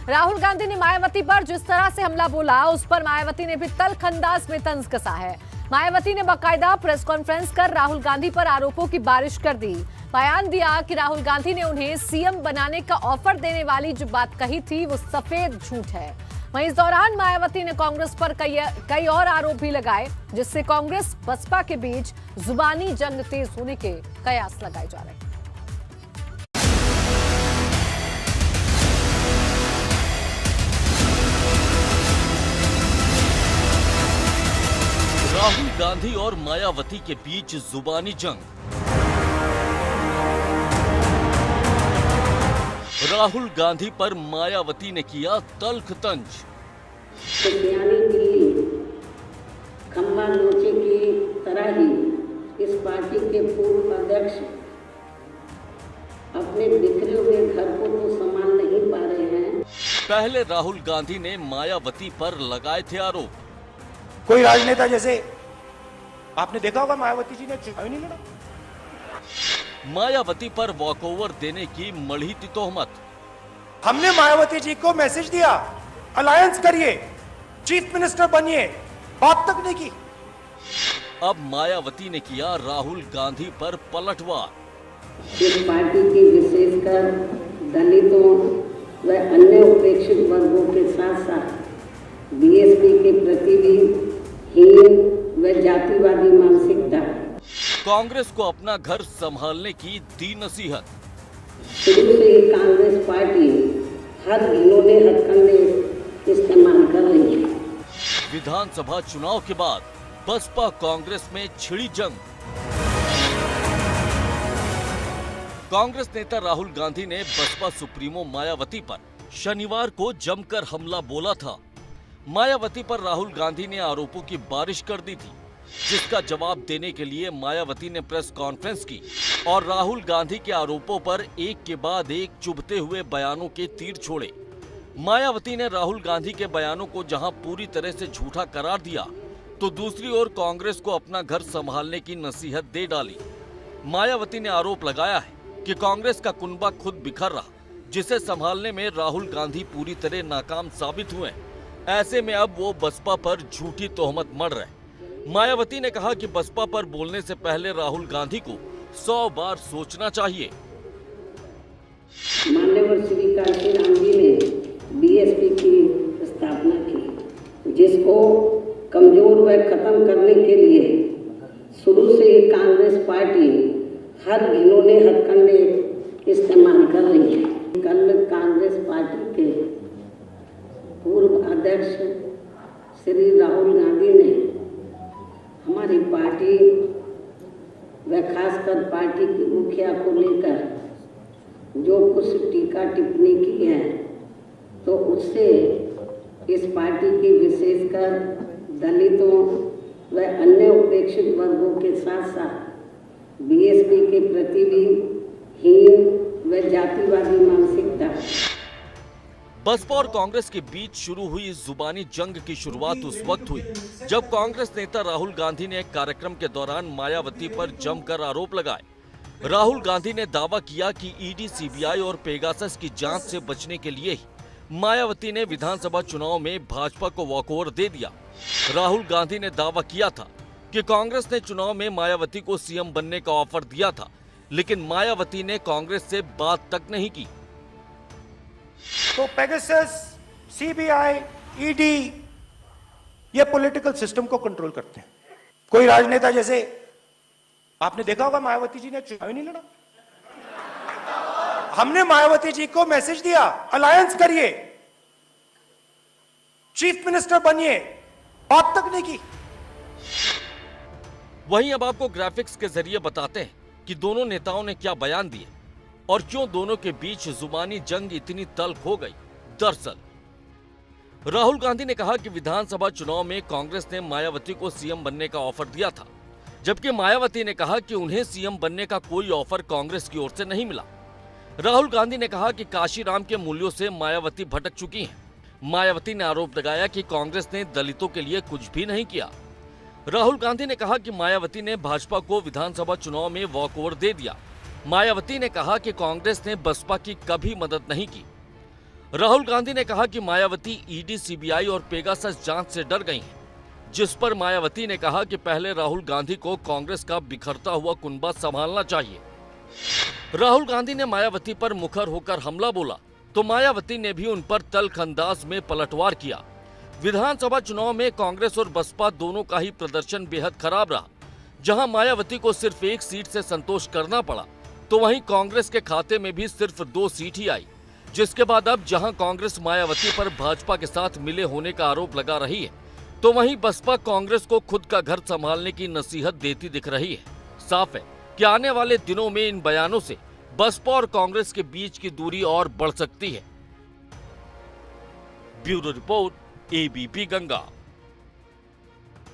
राहुल गांधी ने मायावती पर जिस तरह से हमला बोला, उस पर मायावती ने भी तल्ख अंदाज में तंज कसा है। मायावती ने बाकायदा प्रेस कॉन्फ्रेंस कर राहुल गांधी पर आरोपों की बारिश कर दी। बयान दिया कि राहुल गांधी ने उन्हें सीएम बनाने का ऑफर देने वाली जो बात कही थी वो सफेद झूठ है। वहीं इस दौरान मायावती ने कांग्रेस पर कई और आरोप भी लगाए, जिससे कांग्रेस बसपा के बीच जुबानी जंग तेज होने के कयास लगाए जा रहे हैं। राहुल गांधी और मायावती के बीच जुबानी जंग। राहुल गांधी पर मायावती ने किया तल्ख तंज। दिल्ली खंबा नोचे की तरह ही इस पार्टी के पूर्व अध्यक्ष अपने बिखरे हुए घर को तो संभाल नहीं पा रहे हैं। पहले राहुल गांधी ने मायावती पर लगाए थे आरोप। कोई राजनेता, जैसे आपने देखा होगा मायावती जी ने चुनाव नहीं लड़ा। मायावती पर वॉकओवर देने की मढ़ी थी तोहमत। हमने मायावती जी को मैसेज दिया, अलायंस करिए, चीफ मिनिस्टर बनिए, बात तक नहीं की। अब मायावती ने किया राहुल गांधी पर पलटवार। इस पार्टी की विशेषकर दलितों व अन्य उपेक्षित वर्गों के साथ साथ बीएसपी के प्रति भी हीन व जातिवादी मानसिकता। कांग्रेस को अपना घर संभालने की दी नसीहत। शुरू से ही कांग्रेस पार्टी हर घिनौने हथकंडे इस्तेमाल कर रही है। विधानसभा चुनाव के बाद बसपा कांग्रेस में छिड़ी जंग। कांग्रेस नेता राहुल गांधी ने बसपा सुप्रीमो मायावती पर शनिवार को जमकर हमला बोला था। मायावती पर राहुल गांधी ने आरोपों की बारिश कर दी थी, जिसका जवाब देने के लिए मायावती ने प्रेस कॉन्फ्रेंस की और राहुल गांधी के आरोपों पर एक के बाद एक चुभते हुए बयानों के तीर छोड़े। मायावती ने राहुल गांधी के बयानों को जहां पूरी तरह से झूठा करार दिया, तो दूसरी ओर कांग्रेस को अपना घर संभालने की नसीहत दे डाली। मायावती ने आरोप लगाया है कि कांग्रेस का कुनबा खुद बिखर रहा, जिसे संभालने में राहुल गांधी पूरी तरह नाकाम साबित हुए। ऐसे में अब वो बसपा पर झूठी तोहमत मढ़ रहे। मायावती ने कहा कि बसपा पर बोलने से पहले राहुल गांधी को 100 बार सोचना चाहिए। मान्यवर श्री कांशीराम जी ने बीएसपी की स्थापना की, जिसको कमजोर व खत्म करने के लिए शुरू से ही कांग्रेस पार्टी हर घिनौने हथकंडे इस्तेमाल कर रही है। कल कांग्रेस पार्टी के पूर्व अध्यक्ष श्री राहुल गांधी ने हमारी पार्टी व खासकर पार्टी की मुखिया को लेकर जो कुछ टीका टिप्पणी की है, तो उससे इस पार्टी की विशेषकर दलितों व अन्य उपेक्षित वर्गों के साथ साथ बीएसपी के प्रति भी हीन व जातिवादी मानसिकता। बसपा और कांग्रेस के बीच शुरू हुई इस जुबानी जंग की शुरुआत उस वक्त हुई जब कांग्रेस नेता राहुल गांधी ने एक कार्यक्रम के दौरान मायावती पर जमकर आरोप लगाए। राहुल गांधी ने दावा किया कि ईडी, सीबीआई और पेगासस की जांच से बचने के लिए ही मायावती ने विधानसभा चुनाव में भाजपा को वॉकओवर दे दिया। राहुल गांधी ने दावा किया था कि कांग्रेस ने चुनाव में मायावती को सीएम बनने का ऑफर दिया था, लेकिन मायावती ने कांग्रेस से बात तक नहीं की। तो पेगासस, सीबीआई, ईडी ये पॉलिटिकल सिस्टम को कंट्रोल करते हैं। कोई राजनेता, जैसे आपने देखा होगा मायावती जी ने चुनाव नहीं लड़ा। हमने मायावती जी को मैसेज दिया, अलायंस करिए, चीफ मिनिस्टर बनिए, बात तक नहीं की। वहीं अब आपको ग्राफिक्स के जरिए बताते हैं कि दोनों नेताओं ने क्या बयान दिए और क्यों दोनों के बीच जुबानी जंग इतनी तल्ख हो गई। दरअसल राहुल गांधी ने कहा कि विधानसभा चुनाव में कांग्रेस ने मायावती को सीएम बनने का ऑफर दिया था, जबकि मायावती ने कहा कि उन्हें सीएम बनने का कोई ऑफर कांग्रेस की ओर से नहीं मिला। राहुल गांधी ने कहा कि काशीराम के मूल्यों से मायावती भटक चुकी हैं। मायावती ने आरोप लगाया कि कांग्रेस ने दलितों के लिए कुछ भी नहीं किया। राहुल गांधी ने कहा कि मायावती ने भाजपा को विधानसभा चुनाव में वॉकओवर दे दिया। मायावती ने कहा कि कांग्रेस ने बसपा की कभी मदद नहीं की। राहुल गांधी ने कहा कि मायावती ईडी, सीबीआई और पेगासस जांच से डर गई हैं, जिस पर मायावती ने कहा कि पहले राहुल गांधी को कांग्रेस का बिखरता हुआ कुनबा संभालना चाहिए। राहुल गांधी ने मायावती पर मुखर होकर हमला बोला तो मायावती ने भी उन पर तल्ख अंदाज में पलटवार किया। विधानसभा चुनाव में कांग्रेस और बसपा दोनों का ही प्रदर्शन बेहद खराब रहा। जहां मायावती को सिर्फ एक सीट से संतोष करना पड़ा, तो वहीं कांग्रेस के खाते में भी सिर्फ 2 सीट ही आई, जिसके बाद अब जहां कांग्रेस मायावती पर भाजपा के साथ मिले होने का आरोप लगा रही है, तो वहीं बसपा कांग्रेस को खुद का घर संभालने की नसीहत देती दिख रही है। साफ है कि आने वाले दिनों में इन बयानों से बसपा और कांग्रेस के बीच की दूरी और बढ़ सकती है। Bureau report, ABP Ganga.